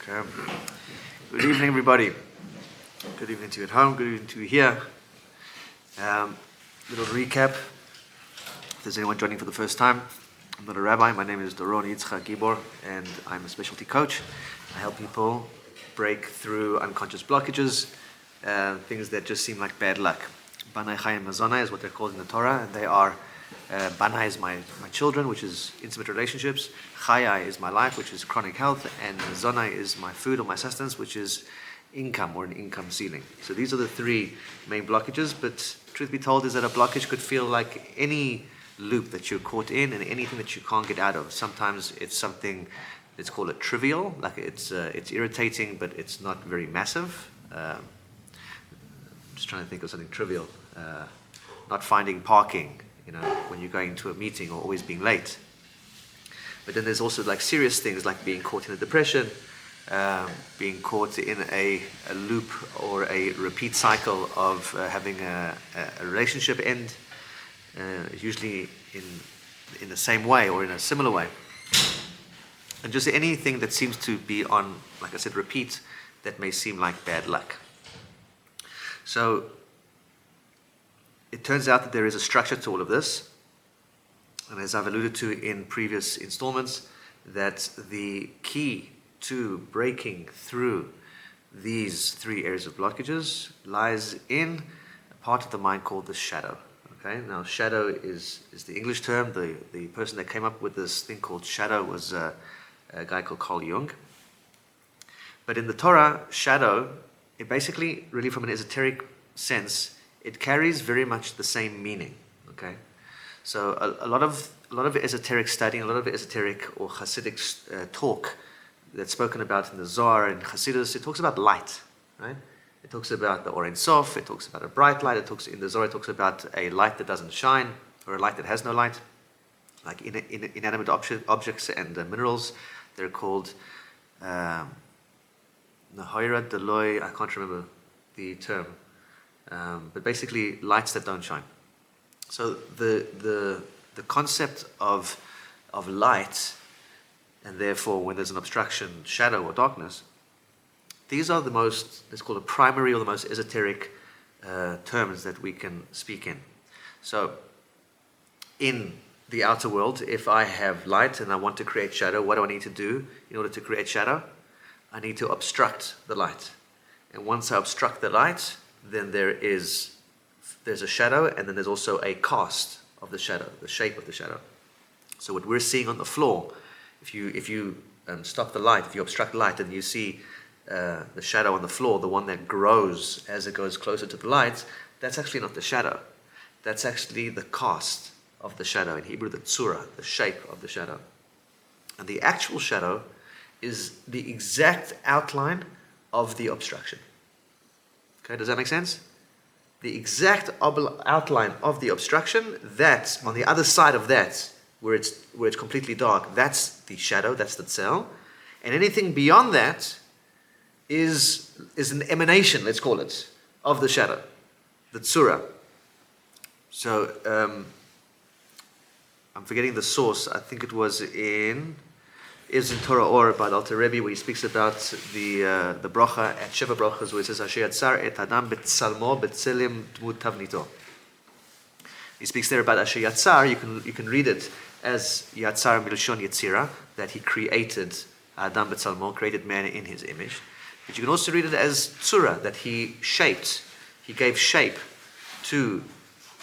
Okay. Good evening, everybody. Good evening to you at home. Good evening to you here. Little recap. If there's anyone joining for the first time, I'm not a rabbi. My name is Doron Yitzchak Gibor, and I'm a specialty coach. I help people break through unconscious blockages, things that just seem like bad luck. Banai Chayim Mazonai is what they're called in the Torah, and they are Banai is my children, which is intimate relationships. Chayai is my life, which is chronic health, and Zonai is my food or my sustenance, which is income or an income ceiling. So these are the three main blockages, but truth be told is that a blockage could feel like any loop that you're caught in and anything that you can't get out of. Sometimes it's something, let's call it trivial, like it's irritating, but it's not very massive. I'm just trying to think of something trivial. Not finding parking, when you're going to a meeting, or always being late. But then there's also like serious things like being caught in a depression, being caught in a loop or a repeat cycle of having a relationship end, usually in the same way or in a similar way. And just anything that seems to be on, like I said, repeat, that may seem like bad luck. So it turns out that there is a structure to all of this. And as I've alluded to in previous installments, that the key to breaking through these three areas of blockages lies in a part of the mind called the shadow. Okay, now shadow is the English term. The person that came up with this thing called shadow was a guy called Carl Jung. But in the Torah, shadow, it basically, really from an esoteric sense, it carries very much the same meaning. Okay, so a lot of esoteric studying, a lot of esoteric or Hasidic talk that's spoken about in the Zohar and Hasidus, it talks about light, right? It talks about the Or Ein Sof, it talks about a bright light, in the Zohar it talks about a light that doesn't shine, or a light that has no light. Like inanimate objects and minerals, they're called Nahoira Deloy, I can't remember the term, but basically lights that don't shine. So the concept of light, and therefore when there's an obstruction, shadow or darkness, these are the most, let's call it primary or the most esoteric terms that we can speak in. So in the outer world, if I have light and I want to create shadow, what do I need to do in order to create shadow? I need to obstruct the light. And once I obstruct the light, then there's a shadow, and then there's also a cast of the shadow, the shape of the shadow. So what we're seeing on the floor, if you stop the light, if you obstruct the light, and you see the shadow on the floor, the one that grows as it goes closer to the light, that's actually not the shadow. That's actually the cast of the shadow. In Hebrew, the tzura, the shape of the shadow. And the actual shadow is the exact outline of the obstruction. Okay, does that make sense? The exact outline of the obstruction, that's on the other side of that, where it's completely dark, that's the shadow, that's the tzel. And anything beyond that is an emanation, let's call it, of the shadow, the tzura. So I'm forgetting the source. I think it was in Torah Or by the Alter Rebbe, where he speaks about the bracha at Sheva brachas, where it says Asher Yatzar et Adam betzalmo betzelim dmut tavnito. He speaks there about Asher Yatzar. You can read it as Yatzar milshon Yetzira, that he created Adam betzalmo, created man in his image. But you can also read it as Tzura, that he shaped, he gave shape to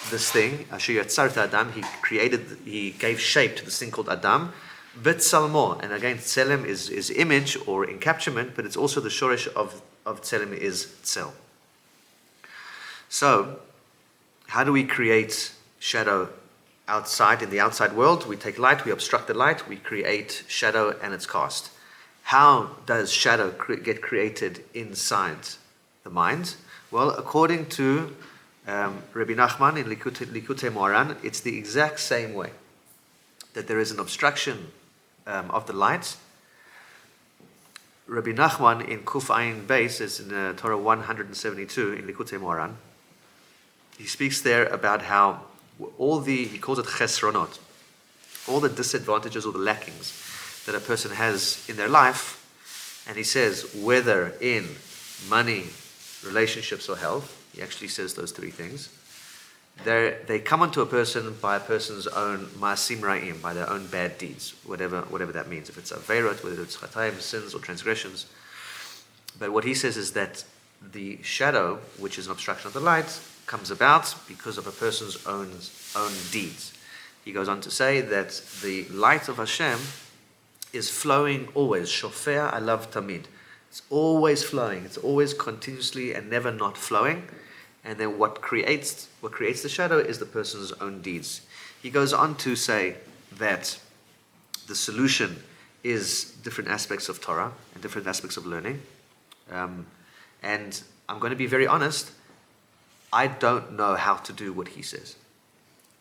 this thing. Asher Yatzar to Adam, he gave shape to this thing called Adam. Betzalmo, and again, tselem is image or encapsulation, but it's also the shorish of tselem is tzel. So, how do we create shadow outside, in the outside world? We take light, we obstruct the light, we create shadow and its cast. How does shadow get created inside the mind? Well, according to Rabbi Nachman in Likutei Moharan, it's the exact same way. That there is an obstruction of the light. Rabbi Nachman in Kuf Ayin Beis, is in Torah 172 in Likutei Moharan. He speaks there about how he calls it chesronot, all the disadvantages or the lackings that a person has in their life, And he says, whether in money, relationships, or health, he actually says those three things, they come onto a person by a person's own ma'asim ra'im, by their own bad deeds, whatever that means. If it's averot, whether it's chatayim, sins, or transgressions. But what he says is that the shadow, which is an obstruction of the light, comes about because of a person's own deeds. He goes on to say that the light of Hashem is flowing always. Shofea alav tamid. It's always flowing. It's always continuously and never not flowing. And then what creates the shadow is the person's own deeds. He goes on to say that the solution is different aspects of Torah and different aspects of learning. And I'm going to be very honest, I don't know how to do what he says.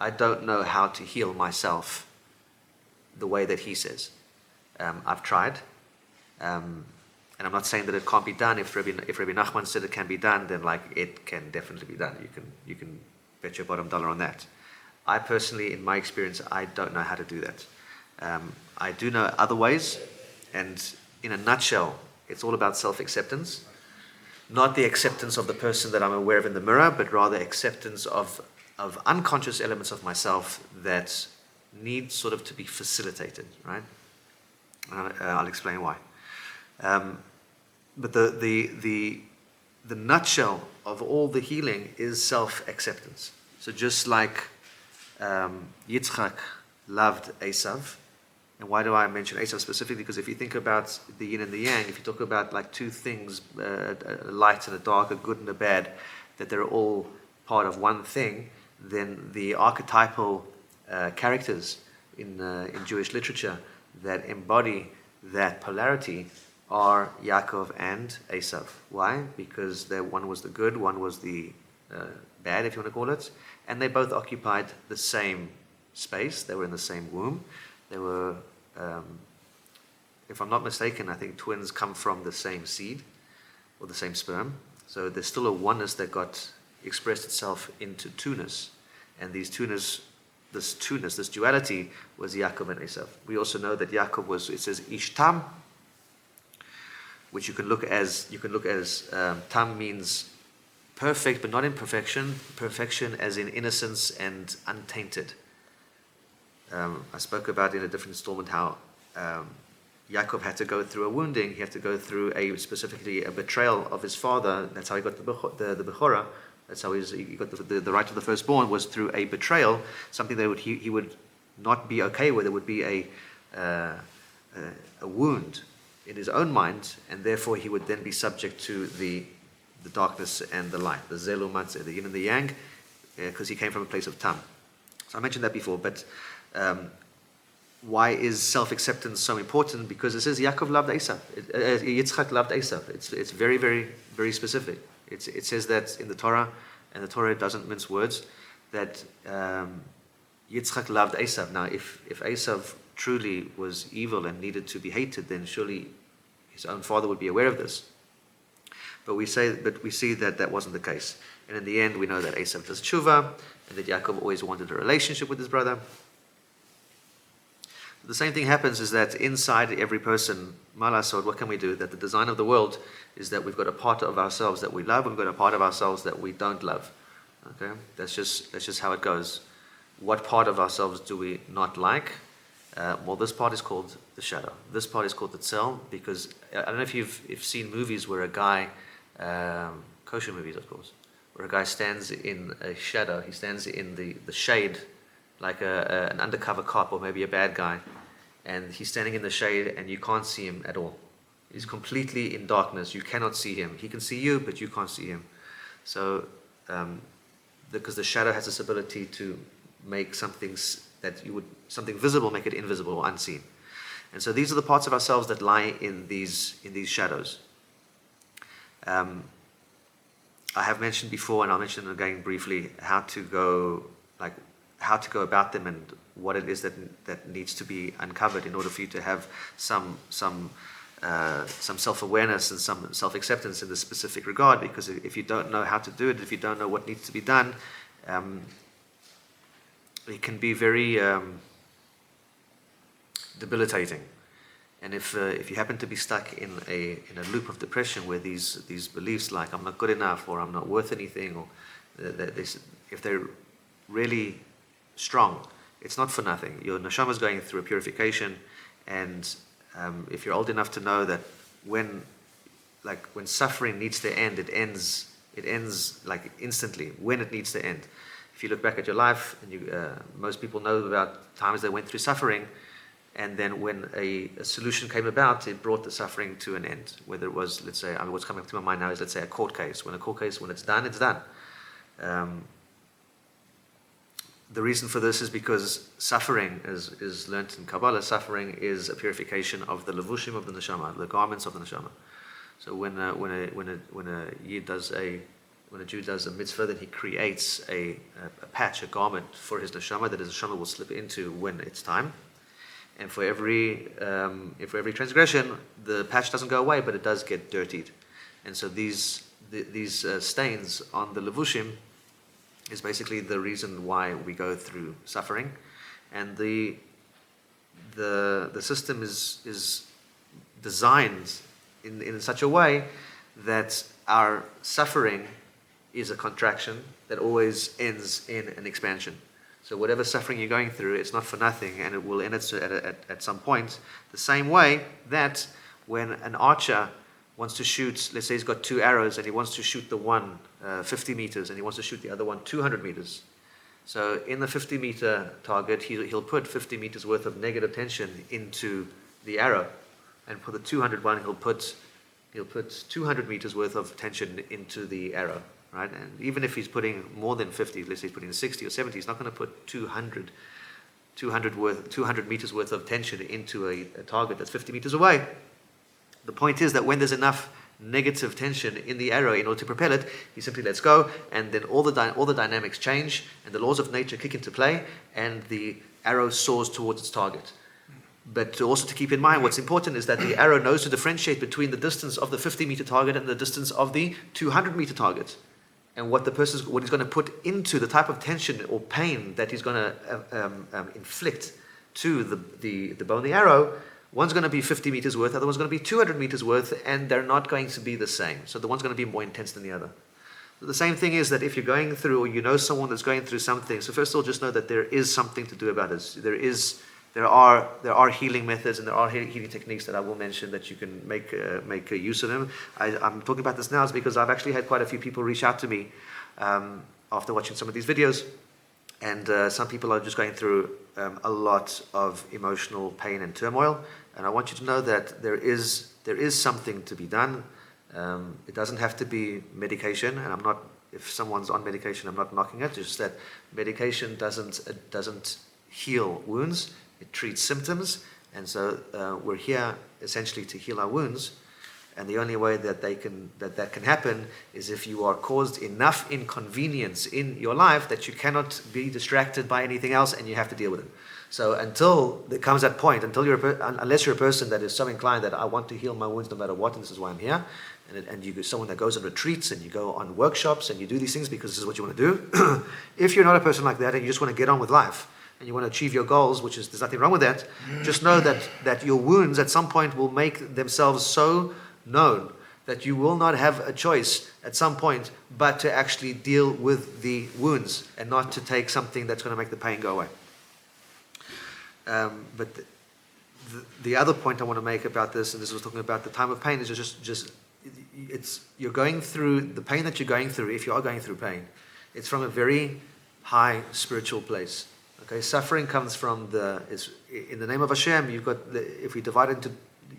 I don't know how to heal myself the way that he says. I've tried. And I'm not saying that it can't be done. If Rabbi Nachman said it can be done, then it can definitely be done. You can bet your bottom dollar on that. I personally, in my experience, I don't know how to do that. I do know other ways, and in a nutshell, it's all about self-acceptance. Not the acceptance of the person that I'm aware of in the mirror, but rather acceptance of unconscious elements of myself that need sort of to be facilitated, right? I'll explain why. But the nutshell of all the healing is self-acceptance. So just like Yitzchak loved Esav, and why do I mention Esav specifically? Because if you think about the yin and the yang, if you talk about two things, a light and a dark, a good and a bad, that they're all part of one thing, then the archetypal characters in Jewish literature that embody that polarity are Yaakov and Esav. Why? Because one was the good, one was the bad, if you want to call it, and they both occupied the same space. They were in the same womb. They were, if I'm not mistaken, I think twins come from the same seed or the same sperm. So there's still a oneness that got expressed itself into two-ness. And this duality was Yaakov and Esav. We also know that Yaakov was, it says Ishtam, which you can look as tam means perfect, but not in perfection. Perfection as in innocence and untainted. I spoke about in a different installment how Yaakov had to go through a wounding. He had to go through specifically a betrayal of his father. That's how he got the Bechorah. That's how he got the right of the firstborn, was through a betrayal, something that he would not be okay with. It would be a wound in his own mind, and therefore he would then be subject to the darkness and the light, the zelu matzeh, the yin and the yang, because he came from a place of tam. So I mentioned that before, but why is self-acceptance so important? Because it says Yaakov loved Esav, Yitzchak loved Esav. It's very, very, very specific. It says that in the Torah, and the Torah doesn't mince words, that Yitzchak loved Esav. Now, if Esav truly was evil and needed to be hated, then surely his own father would be aware of this. But we see that wasn't the case. And in the end, we know that Esav does tshuva, and that Yaakov always wanted a relationship with his brother. The same thing happens is that inside every person, malasod, what can we do? That the design of the world is that we've got a part of ourselves that we love, and we've got a part of ourselves that we don't love. Okay, that's just how it goes. What part of ourselves do we not like? Well, this part is called the shadow. This part is called the tzel, because I don't know if you've seen movies where a guy, kosher movies of course, where a guy stands in a shadow. He stands in the shade, like an undercover cop or maybe a bad guy, and he's standing in the shade and you can't see him at all. He's completely in darkness. You cannot see him. He can see you, but you can't see him. So, because the shadow has this ability to make something visible, make it invisible or unseen. And so these are the parts of ourselves that lie in these shadows. I have mentioned before, and I'll mention again briefly, how to go about them and what it is that needs to be uncovered in order for you to have some self-awareness and some self-acceptance in this specific regard. Because if you don't know how to do it, if you don't know what needs to be done, it can be very debilitating. And if you happen to be stuck in a loop of depression where these beliefs like I'm not good enough or I'm not worth anything, or if they're really strong, it's not for nothing. Your neshama is going through a purification, and if you're old enough to know that when suffering needs to end, it ends like instantly when it needs to end. If you look back at your life, and most people know about times they went through suffering, and then when a solution came about, it brought the suffering to an end. Whether it was, let's say, what's coming to my mind now is, let's say, a court case. When it's done, it's done. The reason for this is because suffering is learnt in Kabbalah. Suffering is a purification of the levushim of the neshama, the garments of the neshama. So when a Jew does a mitzvah, then he creates a patch, a garment for his neshama that his neshama will slip into when it's time. And for every transgression, the patch doesn't go away, but it does get dirtied. And so these stains on the levushim is basically the reason why we go through suffering. And the system is designed in such a way that our suffering is a contraction that always ends in an expansion. So whatever suffering you're going through, it's not for nothing, and it will end at some point. The same way that when an archer wants to shoot, let's say he's got 2 arrows, and he wants to shoot the one 50 meters, and he wants to shoot the other one 200 meters. So in the 50-meter target, he'll put 50 meters worth of negative tension into the arrow, and for the 200 one, he'll put 200 meters worth of tension into the arrow. Right? And even if he's putting more than 50, let's say he's putting 60 or 70, he's not going to put 200 meters worth of tension into a target that's 50 meters away. The point is that when there's enough negative tension in the arrow in order to propel it, he simply lets go, and then all the dynamics change, and the laws of nature kick into play, and the arrow soars towards its target. But also to keep in mind, what's important is that the arrow knows to differentiate between the distance of the 50-meter target and the distance of the 200-meter target. And what he's going to put into the type of tension or pain that he's going to inflict to the bow and the arrow, one's going to be 50 meters worth, the other one's going to be 200 meters worth, and they're not going to be the same. So the one's going to be more intense than the other. So the same thing is that if you're going through, or you know someone that's going through something, so first of all, just know that there is something to do about it. There are healing methods, and there are healing techniques that I will mention that you can make use of them. I'm talking about this now is because I've actually had quite a few people reach out to me after watching some of these videos, and some people are just going through a lot of emotional pain and turmoil. And I want you to know that there is something to be done. It doesn't have to be medication, and if someone's on medication, I'm not knocking it. It's just that medication doesn't heal wounds. It treats symptoms, and so we're here essentially to heal our wounds. And the only way that that can happen is if you are caused enough inconvenience in your life that you cannot be distracted by anything else, and you have to deal with it. So until there comes that point, unless you're a person that is so inclined that I want to heal my wounds no matter what, and this is why I'm here, and you're someone that goes on retreats and you go on workshops and you do these things because this is what you want to do. If you're not a person like that and you just want to get on with life, and you want to achieve your goals, there's nothing wrong with that, just know that your wounds at some point will make themselves so known that you will not have a choice at some point but to actually deal with the wounds and not to take something that's going to make the pain go away. But the other point I want to make about this, and this was talking about the time of pain, is you're going through the pain that you're going through. If you are going through pain, it's from a very high spiritual place. Okay, suffering comes from in the name of Hashem. You've got if we divide it into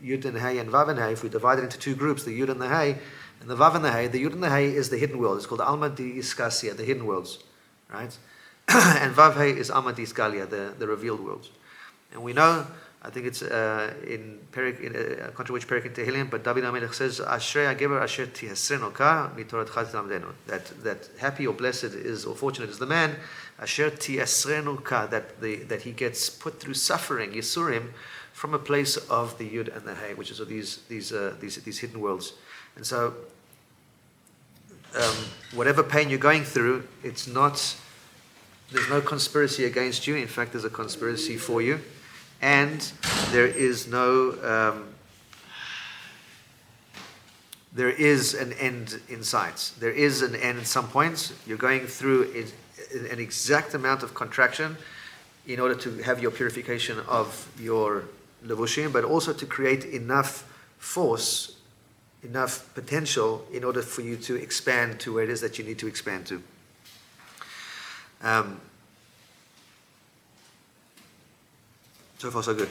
Yud and Hey and Vav and Hey, if we divide it into 2 groups, the Yud and the Hey, and the Vav and the Hey, the Yud and the Hey is the hidden world. It's called Alma di Iskasia, the hidden worlds, right? And Vav Hey is Alma di Iskalia, the revealed worlds. And we know, I think it's in contra which Perik in Tehillim, but David HaMelech says, Ashrei HaGeber Asher Tihasreno Ka Mitoratcha Tilamdenu, that happy or blessed is, or fortunate is the man, Asher Tihasreno Ka, that he gets put through suffering, Yisurim, from a place of the Yud and the Hey, which is these hidden worlds. And so, whatever pain you're going through, there's no conspiracy against you. In fact, there's a conspiracy for you. and there is no there is an end in sight. There is an end at some points. You're going through an exact amount of contraction in order to have your purification of your levushim, but also to create enough force, enough potential in order for you to expand to where it is that you need to expand to. So far, so good.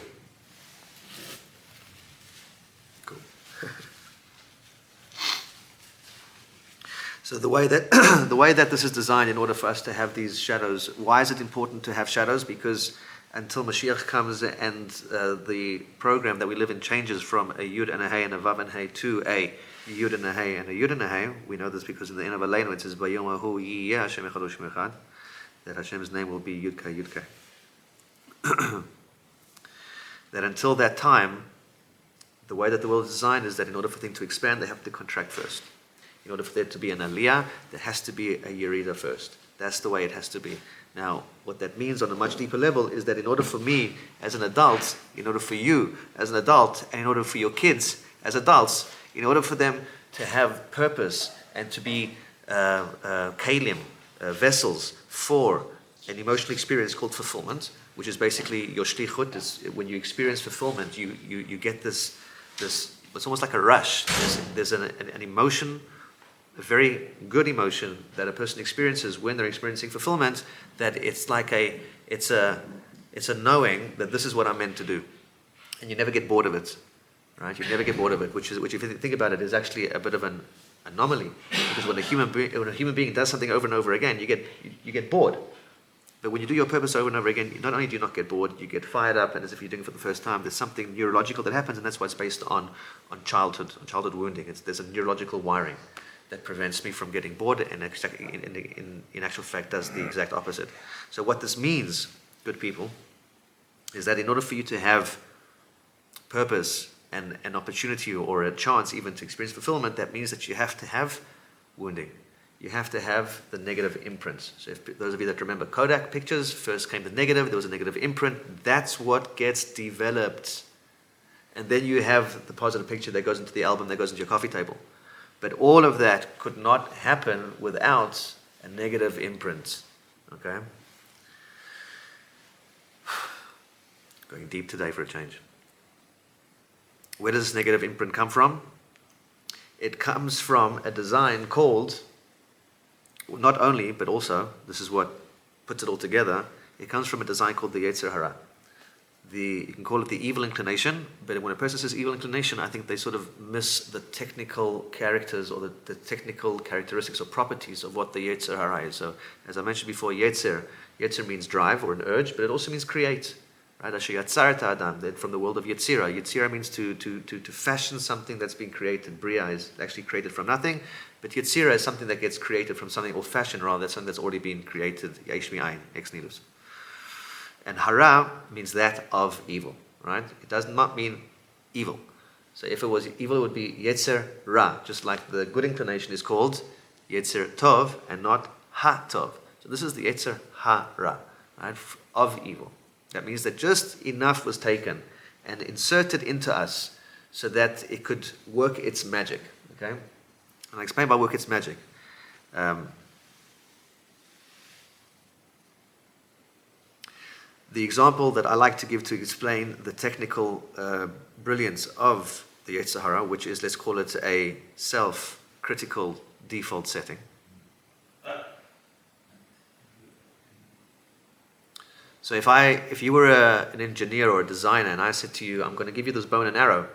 Cool. So the way that this is designed in order for us to have these shadows, why is it important to have shadows? Because until Mashiach comes and the program that we live in changes from a Yud and a Hey and a Vav and Hey to a Yud and a Hey and a Yud and a Hey. We know this because in the end of Aleinu it says, Bayom Ahu Yiyeh Hashem Echad U'Shem Echad, that Hashem's name will be Yudka Yudka. That until that time, the way that the world is designed is that in order for things to expand, they have to contract first. In order for there to be an aliyah, there has to be a yerida first. That's the way it has to be. Now, what that means on a much deeper level is that in order for me as an adult, in order for you as an adult, and in order for your kids as adults, in order for them to have purpose and to be kalim, vessels for an emotional experience called fulfillment, which is basically your shlichut. Is when you experience fulfillment, you get this it's almost like a rush. There's an emotion, a very good emotion that a person experiences when they're experiencing fulfillment, that it's like it's a knowing that this is what I'm meant to do, and you never get bored of it, right? You never get bored of it, which if you think about it is actually a bit of an anomaly, because when a human being does something over and over again, you get bored. But when you do your purpose over and over again, not only do you not get bored, you get fired up, and as if you're doing it for the first time, there's something neurological that happens, and that's why it's based on childhood wounding. There's a neurological wiring that prevents me from getting bored, and in actual fact does the exact opposite. So what this means, good people, is that in order for you to have purpose and an opportunity or a chance even to experience fulfillment, that means that you have to have wounding. You have to have the negative imprint. So if those of you that remember Kodak pictures, first came the negative, there was a negative imprint. That's what gets developed. And then you have the positive picture that goes into the album, that goes into your coffee table. But all of that could not happen without a negative imprint. Okay? Going deep today for a change. Where does this negative imprint come from? It comes from a design called, not only, but also, this is what puts it all together, it comes from a design called the Yetzer Hara. You can call it the evil inclination, but when a person says evil inclination, I think they sort of miss the technical characters or the technical characteristics or properties of what the Yetzer Hara is. So, as I mentioned before, Yetzer means drive or an urge, but it also means create. Right? Asher yatzarta adam, from the world of Yetzira. Yetzira means to fashion something that's been created. Bria is actually created from nothing, but Yetzira is something that gets created from something, or fashion rather, something that's already been created. Yesh mi'ayin, ex nihilo. And hara means that of evil, right? It does not mean evil. So if it was evil, it would be Yetzer Ra, just like the good inclination is called Yetzer Tov and not Ha Tov. So this is the Yetzer Ha-Ra, right? Of evil. That means that just enough was taken and inserted into us so that it could work its magic, okay? And I'll explain by work its magic. The example that I like to give to explain the technical brilliance of the Yetzer Hara, which is, let's call it a self-critical default setting. So if you were an engineer or a designer and I said to you, I'm going to give you this bow and arrow,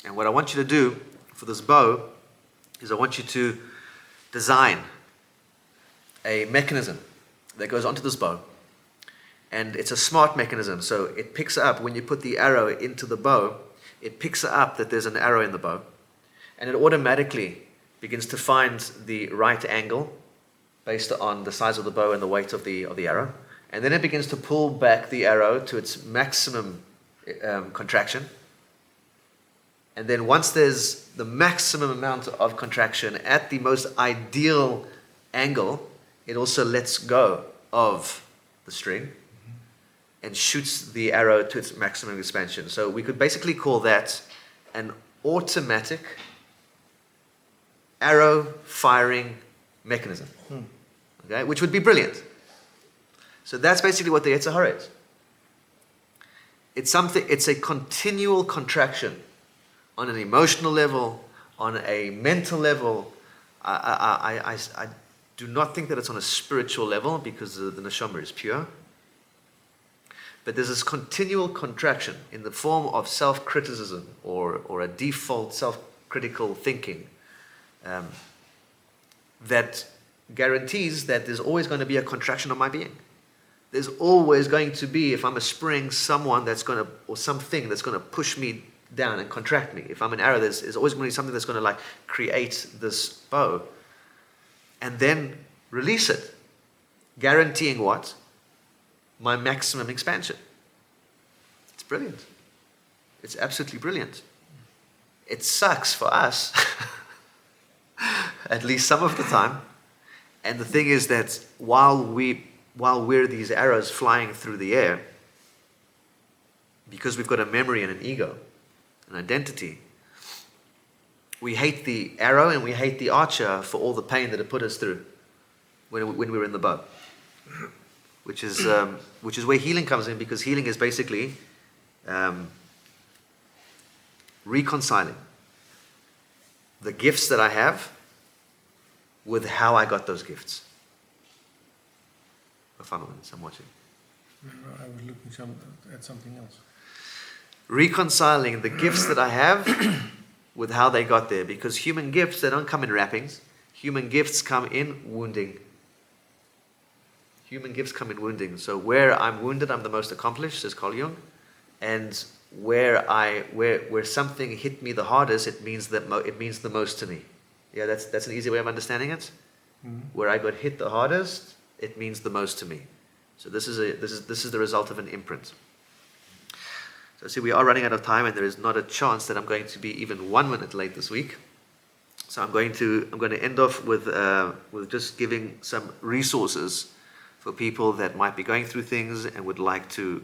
and what I want you to do for this bow is I want you to design a mechanism that goes onto this bow. And it's a smart mechanism, so it picks up, when you put the arrow into the bow, it picks up that there's an arrow in the bow, and it automatically begins to find the right angle based on the size of the bow and the weight of the arrow. And then it begins to pull back the arrow to its maximum contraction. And then once there's the maximum amount of contraction at the most ideal angle, it also lets go of the string. and shoots the arrow to its maximum expansion. So we could basically call that an automatic arrow firing mechanism, okay, which would be brilliant. So that's basically what the Yetzer Hara is. It's a continual contraction on an emotional level, on a mental level. I do not think that it's on a spiritual level because the neshama is pure. But there's this continual contraction in the form of self-criticism or a default self-critical thinking that guarantees that there's always going to be a contraction of my being. There's always going to be, if I'm a spring, someone that's going to, or something that's going to push me down and contract me. If I'm an arrow, there's always going to be something that's going to create this bow and then release it, guaranteeing what? My maximum expansion. It's brilliant. It's absolutely brilliant. It sucks for us, at least some of the time. And the thing is that while we're these arrows flying through the air, because we've got a memory and an ego, an identity, we hate the arrow and we hate the archer for all the pain that it put us through when we were in the bow. Which is where healing comes in, because healing is basically reconciling the gifts that I have with how I got those gifts. I'm watching. I was looking at something else. Reconciling the gifts that I have with how they got there, because human gifts, they don't come in wrappings. Human gifts come in wounding. Human gifts come in wounding. So where I'm wounded, I'm the most accomplished, says Carl Jung. And where something hit me the hardest, it means the most to me. Yeah, that's an easy way of understanding it. Mm-hmm. Where I got hit the hardest, it means the most to me. So this is the result of an imprint. So see, we are running out of time, and there is not a chance that I'm going to be even 1 minute late this week. So I'm going to end off with just giving some resources for people that might be going through things and would like to,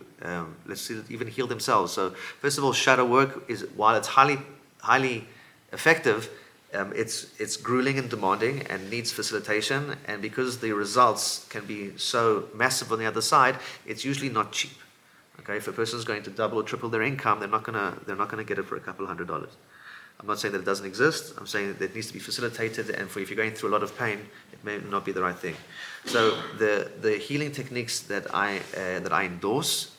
even heal themselves. So first of all, shadow work is, while it's highly effective, it's grueling and demanding and needs facilitation. And because the results can be so massive on the other side, it's usually not cheap. Okay, if a person's going to double or triple their income, they're not gonna get it for a couple $100. I'm not saying that it doesn't exist. I'm saying that it needs to be facilitated, and if you're going through a lot of pain, it may not be the right thing. So the healing techniques that I endorse,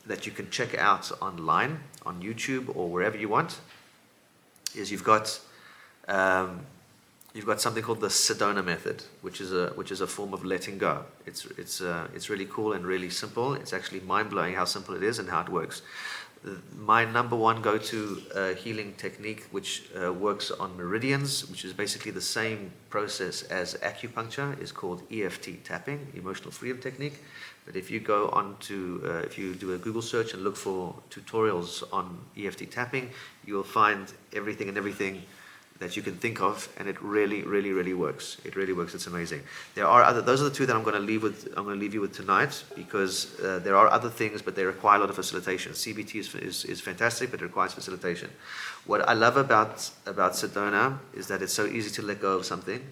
that you can check out online on YouTube or wherever you want, is you've got something called the Sedona method, which is a form of letting go. It's really cool and really simple. It's actually mind-blowing how simple it is and how it works. My number one go-to healing technique, which works on meridians, which is basically the same process as acupuncture, is called EFT tapping, emotional freedom technique. But if you go on to, if you do a Google search and look for tutorials on EFT tapping, you will find everything that you can think of, and it really, really, really works. It really works. It's amazing. Those are the two that I'm going to leave you with tonight, because there are other things, but they require a lot of facilitation. CBT is fantastic, but it requires facilitation. What I love about Sedona is that it's so easy to let go of something,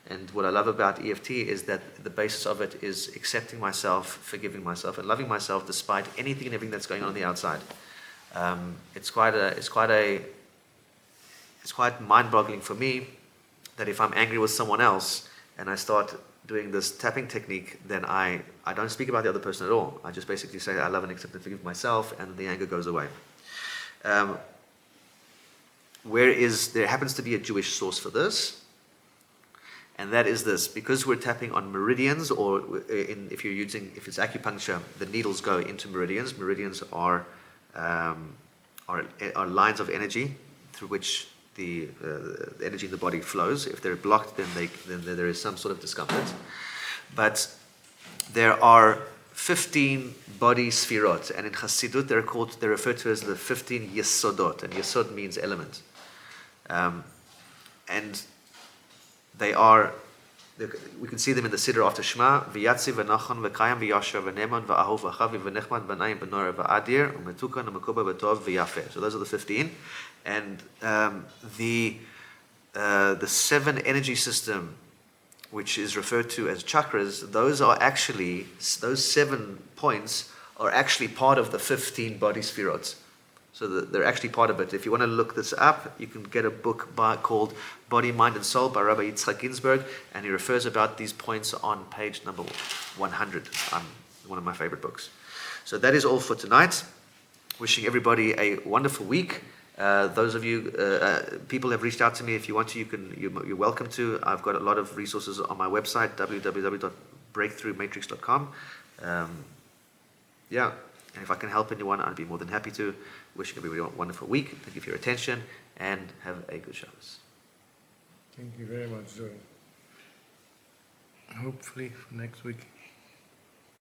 and what I love about EFT is that the basis of it is accepting myself, forgiving myself, and loving myself despite anything and everything that's going on the outside. It's quite mind-boggling for me that if I'm angry with someone else and I start doing this tapping technique, then I don't speak about the other person at all. I just basically say, I love and accept and forgive myself, and the anger goes away. There happens to be a Jewish source for this, and that is this: because we're tapping on meridians, or if it's acupuncture, the needles go into meridians. Meridians are lines of energy through which the energy in the body flows. If they're blocked, then there is some sort of discomfort. But there are 15 body sfirot, and in Chassidut they're referred to as the 15 yesodot, and yesod means element. And they are We can see them in the Siddur after Shema. V'yatzi v'nachon v'kayam v'yasher v'neman v'ahov v'chavi v'nechmad v'nayim v'nora v'adir u'metukan u'mekuba v'tov v'yafeh. So those are the 15. And the 7 energy system, which is referred to as chakras, those 7 points are actually part of the 15 body spheroids. So they're actually part of it. If you want to look this up, you can get a book called Body, Mind and Soul by Rabbi Yitzchak Ginsburg, and he refers about these points on page number 100. One of my favorite books. So that is all for tonight. Wishing everybody a wonderful week. Those of you, people have reached out to me. If you want to, you're welcome to. I've got a lot of resources on my website, www.breakthroughmatrix.com. And if I can help anyone, I'd be more than happy to. Wishing everybody a wonderful week. Thank you for your attention, and have a good Shabbos. Thank you very much, Zoe. Hopefully for next week.